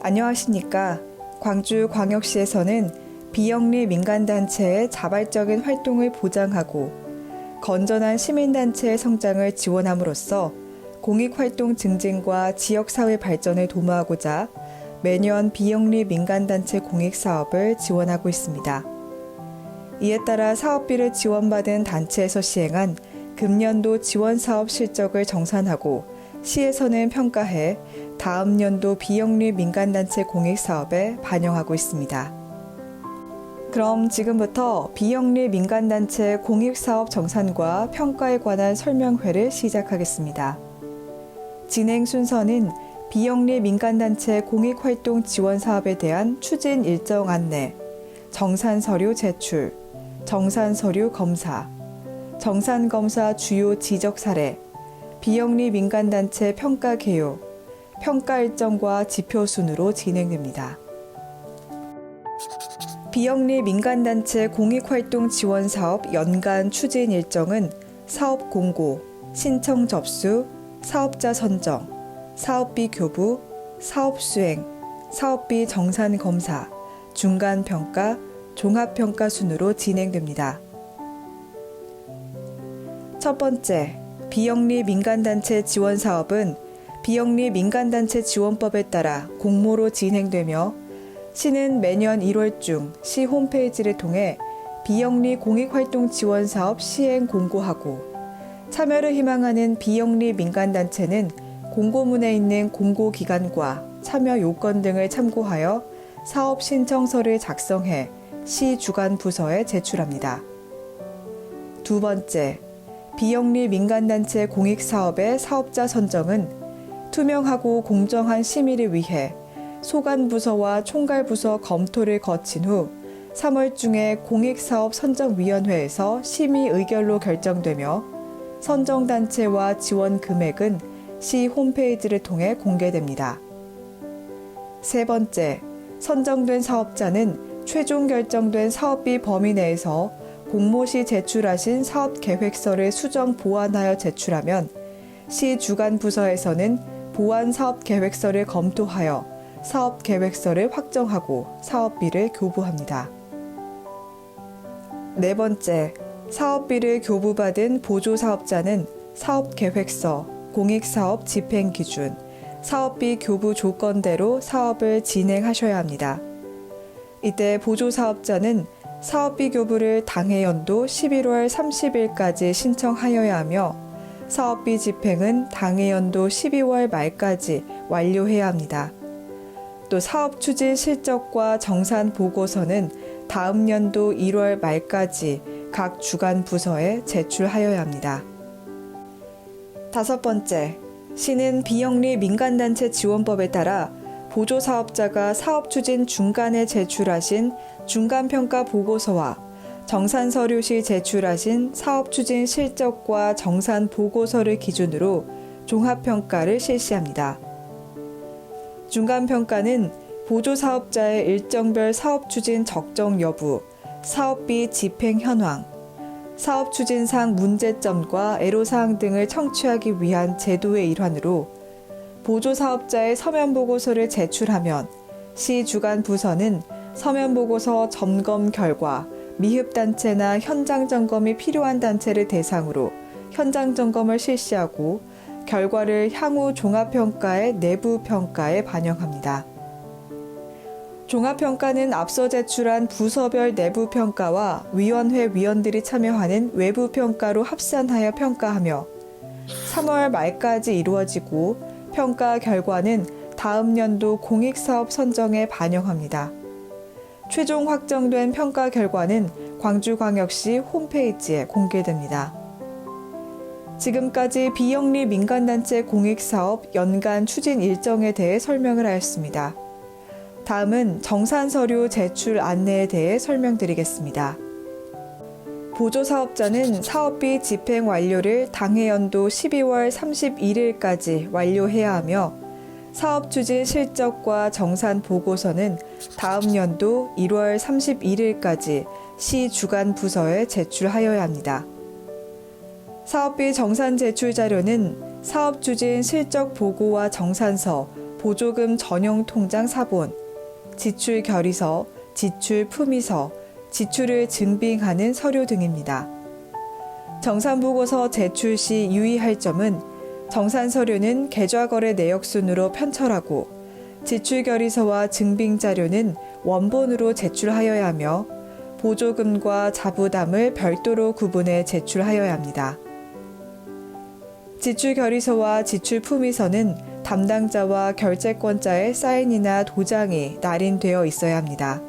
안녕하십니까. 광주광역시에서는 비영리 민간단체의 자발적인 활동을 보장하고 건전한 시민단체의 성장을 지원함으로써 공익활동 증진과 지역사회 발전을 도모하고자 매년 비영리 민간단체 공익사업을 지원하고 있습니다. 이에 따라 사업비를 지원받은 단체에서 시행한 금년도 지원사업 실적을 정산하고 시에서는 평가해 다음 연도 비영리 민간단체 공익사업에 반영하고 있습니다. 그럼 지금부터 비영리 민간단체 공익사업 정산과 평가에 관한 설명회를 시작하겠습니다. 진행 순서는 비영리 민간단체 공익활동 지원 사업에 대한 추진 일정 안내, 정산 서류 제출, 정산 서류 검사, 정산 검사 주요 지적 사례, 비영리 민간단체 평가 개요, 평가 일정과 지표 순으로 진행됩니다. 비영리 민간단체 공익활동 지원 사업 연간 추진 일정은 사업 공고, 신청 접수, 사업자 선정, 사업비 교부, 사업 수행, 사업비 정산 검사, 중간 평가, 종합 평가 순으로 진행됩니다. 첫 번째, 비영리 민간단체 지원 사업은 비영리 민간단체 지원법에 따라 공모로 진행되며 시는 매년 1월 중 시 홈페이지를 통해 비영리 공익활동 지원 사업 시행 공고하고 참여를 희망하는 비영리 민간단체는 공고문에 있는 공고기간과 참여 요건 등을 참고하여 사업 신청서를 작성해 시 주관 부서에 제출합니다. 두 번째, 비영리 민간단체 공익사업의 사업자 선정은 투명하고 공정한 심의를 위해 소관부서와 총괄부서 검토를 거친 후 3월 중에 공익사업선정위원회에서 심의 의결로 결정되며 선정단체와 지원 금액은 시 홈페이지를 통해 공개됩니다. 세 번째, 선정된 사업자는 최종 결정된 사업비 범위 내에서 공모 시 제출하신 사업계획서를 수정 보완하여 제출하면 시 주관 부서에서는 보완 사업계획서를 검토하여 사업계획서를 확정하고 사업비를 교부합니다. 네 번째, 사업비를 교부받은 보조사업자는 사업계획서, 공익사업 집행기준, 사업비 교부 조건대로 사업을 진행하셔야 합니다. 이때 보조사업자는 사업비 교부를 당해 연도 11월 30일까지 신청하여야 하며 사업비 집행은 당해 연도 12월 말까지 완료해야 합니다. 또 사업 추진 실적과 정산 보고서는 다음 연도 1월 말까지 각 주간 부서에 제출하여야 합니다. 다섯 번째, 시는 비영리 민간단체 지원법에 따라 보조사업자가 사업 추진 중간에 제출하신 중간평가 보고서와 정산서류 시 제출하신 사업 추진 실적과 정산 보고서를 기준으로 종합평가를 실시합니다. 중간평가는 보조사업자의 일정별 사업 추진 적정 여부, 사업비 집행 현황, 사업 추진상 문제점과 애로사항 등을 청취하기 위한 제도의 일환으로 보조사업자의 서면보고서를 제출하면 시 주간 부서는 서면보고서 점검 결과 미흡단체나 현장 점검이 필요한 단체를 대상으로 현장 점검을 실시하고 결과를 향후 종합평가의 내부 평가에 반영합니다. 종합평가는 앞서 제출한 부서별 내부 평가와 위원회 위원들이 참여하는 외부 평가로 합산하여 평가하며 3월 말까지 이루어지고 평가 결과는 다음 연도 공익사업 선정에 반영합니다. 최종 확정된 평가 결과는 광주광역시 홈페이지에 공개됩니다. 지금까지 비영리 민간단체 공익사업 연간 추진 일정에 대해 설명을 하였습니다. 다음은 정산서류 제출 안내에 대해 설명드리겠습니다. 보조사업자는 사업비 집행 완료를 당해 연도 12월 31일까지 완료해야 하며 사업 추진 실적과 정산 보고서는 다음 연도 1월 31일까지 시 주간 부서에 제출하여야 합니다. 사업비 정산 제출 자료는 사업 추진 실적 보고와 정산서, 보조금 전용 통장 사본, 지출 결의서, 지출 품위서, 지출을 증빙하는 서류 등입니다. 정산보고서 제출 시 유의할 점은 정산 서류는 계좌거래 내역 순으로 편철하고 지출 결의서와 증빙 자료는 원본으로 제출하여야 하며 보조금과 자부담을 별도로 구분해 제출하여야 합니다. 지출 결의서와 지출 품위서는 담당자와 결제권자의 사인이나 도장이 날인되어 있어야 합니다.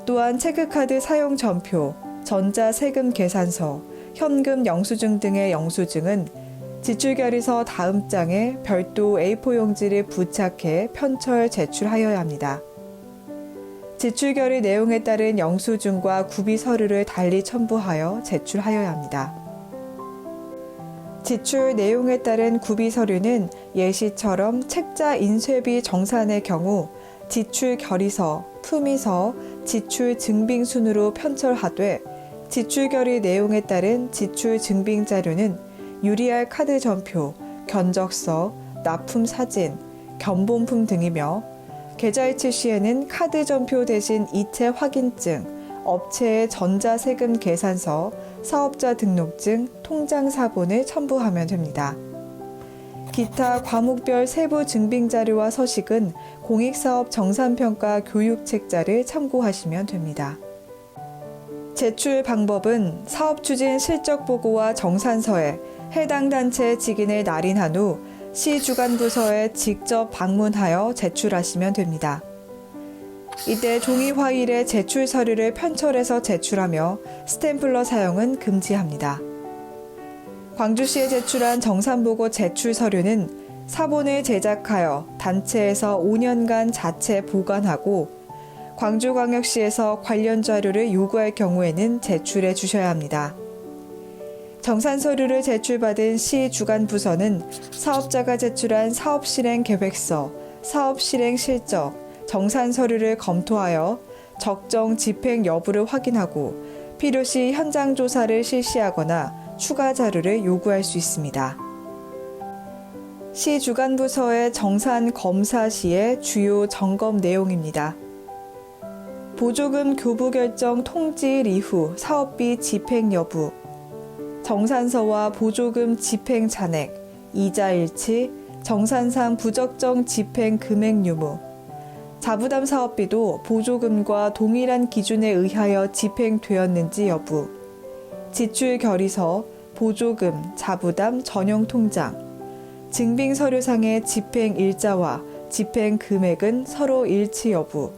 또한 체크카드 사용 전표, 전자세금 계산서, 현금 영수증 등의 영수증은 지출 결의서 다음 장에 별도 A4 용지를 부착해 편철 제출하여야 합니다. 지출 결의 내용에 따른 영수증과 구비 서류를 달리 첨부하여 제출하여야 합니다. 지출 내용에 따른 구비 서류는 예시처럼 책자 인쇄비 정산의 경우 지출 결의서, 품위서, 지출 증빙 순으로 편철하되 지출 결의 내용에 따른 지출 증빙 자료는 유리알 카드 전표, 견적서, 납품 사진, 견본품 등이며 계좌이체 시에는 카드 전표 대신 이체 확인증, 업체의 전자세금 계산서, 사업자 등록증, 통장 사본을 첨부하면 됩니다. 기타 과목별 세부 증빙 자료와 서식은 공익사업 정산평가 교육책자를 참고하시면 됩니다. 제출 방법은 사업추진 실적보고와 정산서에 해당 단체 직인을 날인한 후 시주간부서에 직접 방문하여 제출하시면 됩니다. 이때 종이 화일에 제출 서류를 편철해서 제출하며 스탬플러 사용은 금지합니다. 광주시에 제출한 정산보고 제출 서류는 사본을 제작하여 단체에서 5년간 자체 보관하고 광주광역시에서 관련 자료를 요구할 경우에는 제출해 주셔야 합니다. 정산 서류를 제출받은 시 주간부서는 사업자가 제출한 사업실행 계획서, 사업실행 실적, 정산 서류를 검토하여 적정 집행 여부를 확인하고 필요시 현장 조사를 실시하거나 추가 자료를 요구할 수 있습니다. 시 주간부서의 정산 검사 시의 주요 점검 내용입니다. 보조금 교부 결정 통지일 이후 사업비 집행 여부, 정산서와 보조금 집행 잔액, 이자 일치, 정산상 부적정 집행 금액 유무, 자부담 사업비도 보조금과 동일한 기준에 의하여 집행되었는지 여부, 지출 결의서, 보조금, 자부담 전용 통장, 증빙 서류상의 집행 일자와 집행 금액은 서로 일치 여부,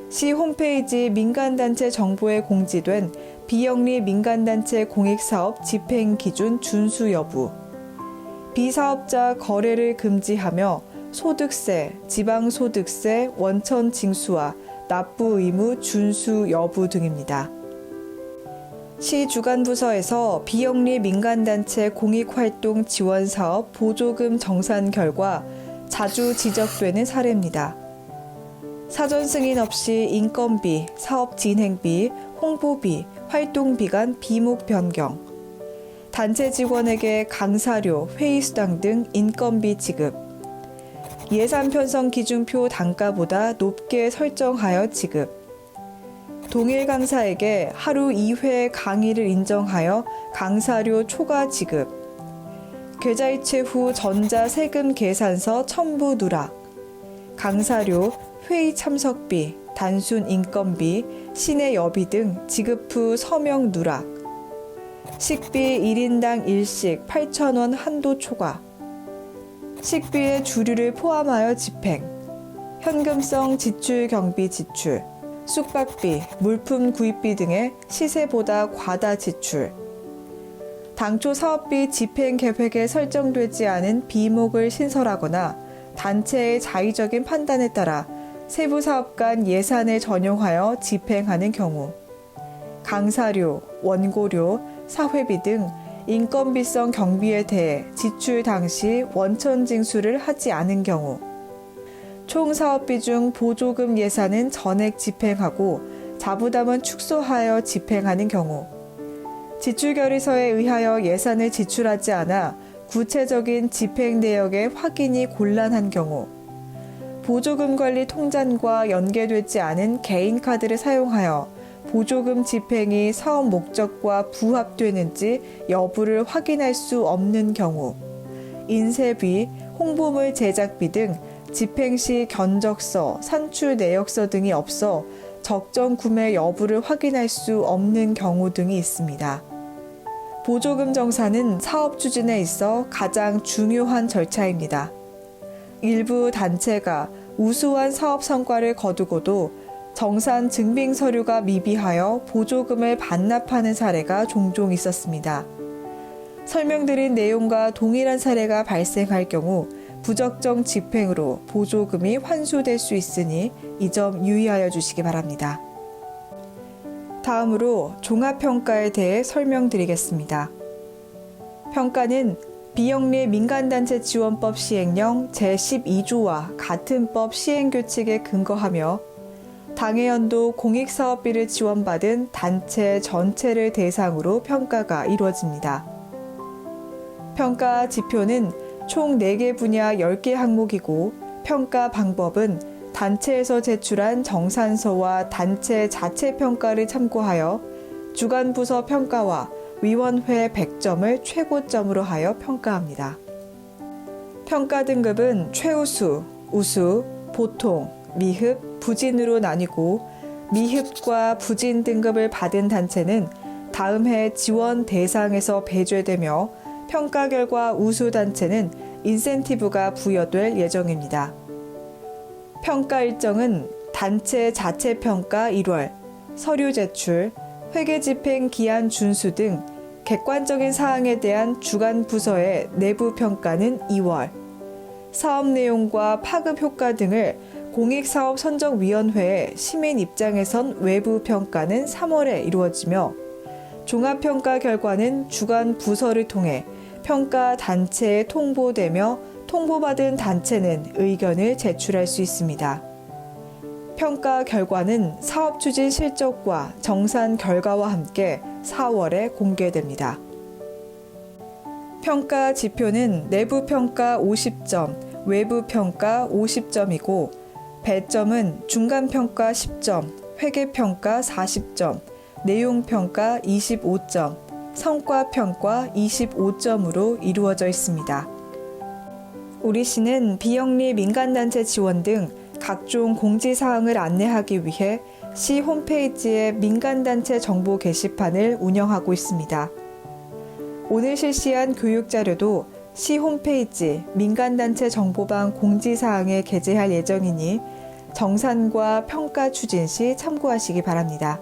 시 홈페이지 민간단체 정보에 공지된 비영리 민간단체 공익사업 집행 기준 준수 여부, 비사업자 거래를 금지하며 소득세, 지방소득세, 원천 징수와 납부 의무 준수 여부 등입니다. 시 주간부서에서 비영리 민간단체 공익활동 지원사업 보조금 정산 결과 자주 지적되는 사례입니다. 사전 승인 없이 인건비, 사업 진행비, 홍보비, 활동비 간 비목 변경, 단체 직원에게 강사료, 회의수당 등 인건비 지급, 예산 편성 기준표 단가보다 높게 설정하여 지급, 동일 강사에게 하루 2회 강의를 인정하여 강사료 초과 지급, 계좌이체 후 전자세금 계산서 첨부 누락, 강사료, 회의 참석비, 단순 인건비, 시내 여비 등 지급 후 서명 누락, 식비 1인당 일식 8,000원 한도 초과, 식비의 주류를 포함하여 집행, 현금성 지출 경비 지출, 숙박비, 물품 구입비 등의 시세보다 과다 지출, 당초 사업비 집행 계획에 설정되지 않은 비목을 신설하거나 단체의 자의적인 판단에 따라 세부 사업 간 예산을 전용하여 집행하는 경우, 강사료, 원고료, 사회비 등 인건비성 경비에 대해 지출 당시 원천 징수를 하지 않은 경우, 총 사업비 중 보조금 예산은 전액 집행하고 자부담은 축소하여 집행하는 경우, 지출 결의서에 의하여 예산을 지출하지 않아 구체적인 집행 내역의 확인이 곤란한 경우, 보조금 관리 통장과 연계되지 않은 개인 카드를 사용하여 보조금 집행이 사업 목적과 부합되는지 여부를 확인할 수 없는 경우, 인쇄비, 홍보물 제작비 등 집행 시 견적서, 산출 내역서 등이 없어 적정 구매 여부를 확인할 수 없는 경우 등이 있습니다. 보조금 정산은 사업 추진에 있어 가장 중요한 절차입니다. 일부 단체가 우수한 사업 성과를 거두고도 정산 증빙 서류가 미비하여 보조금을 반납하는 사례가 종종 있었습니다. 설명드린 내용과 동일한 사례가 발생할 경우 부적정 집행으로 보조금이 환수될 수 있으니 이 점 유의하여 주시기 바랍니다. 다음으로 종합평가에 대해 설명드리겠습니다. 평가는 비영리 민간단체 지원법 시행령 제12조와 같은 법 시행규칙에 근거하며 당해연도 공익사업비를 지원받은 단체 전체를 대상으로 평가가 이루어집니다. 평가 지표는 총 4개 분야 10개 항목이고 평가 방법은 단체에서 제출한 정산서와 단체 자체 평가를 참고하여 주간부서 평가와 위원회 100점을 최고점으로 하여 평가합니다. 평가 등급은 최우수, 우수, 보통, 미흡, 부진으로 나뉘고 미흡과 부진 등급을 받은 단체는 다음 해 지원 대상에서 배제되며 평가 결과 우수 단체는 인센티브가 부여될 예정입니다. 평가 일정은 단체 자체 평가 1월, 서류 제출, 회계 집행 기한 준수 등 객관적인 사항에 대한 주간 부서의 내부 평가는 2월, 사업 내용과 파급 효과 등을 공익사업선정위원회의 시민 입장에선 외부 평가는 3월에 이루어지며 종합평가 결과는 주간 부서를 통해 평가 단체에 통보되며 통보받은 단체는 의견을 제출할 수 있습니다. 평가 결과는 사업 추진 실적과 정산 결과와 함께 4월에 공개됩니다. 평가 지표는 내부 평가 50점, 외부 평가 50점이고 배점은 중간 평가 10점, 회계 평가 40점, 내용 평가 25점, 성과 평가 25점으로 이루어져 있습니다. 우리 시는 비영리 민간단체 지원 등 각종 공지사항을 안내하기 위해 시 홈페이지에 민간단체 정보 게시판을 운영하고 있습니다. 오늘 실시한 교육자료도 시 홈페이지 민간단체 정보방 공지사항에 게재할 예정이니 정산과 평가 추진 시 참고하시기 바랍니다.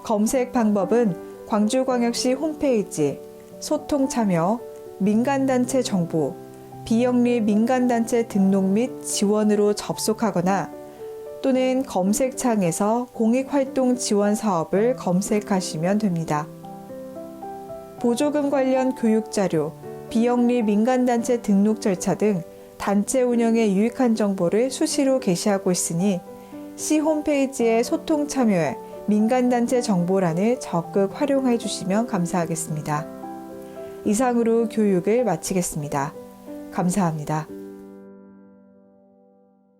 검색 방법은 광주광역시 홈페이지 소통 참여, 민간단체 정보, 비영리 민간단체 등록 및 지원으로 접속하거나 또는 검색창에서 공익활동 지원 사업을 검색하시면 됩니다. 보조금 관련 교육자료, 비영리 민간단체 등록 절차 등 단체 운영에 유익한 정보를 수시로 게시하고 있으니 시 홈페이지의 소통 참여에 민간단체 정보란을 적극 활용해 주시면 감사하겠습니다. 이상으로 교육을 마치겠습니다. 감사합니다.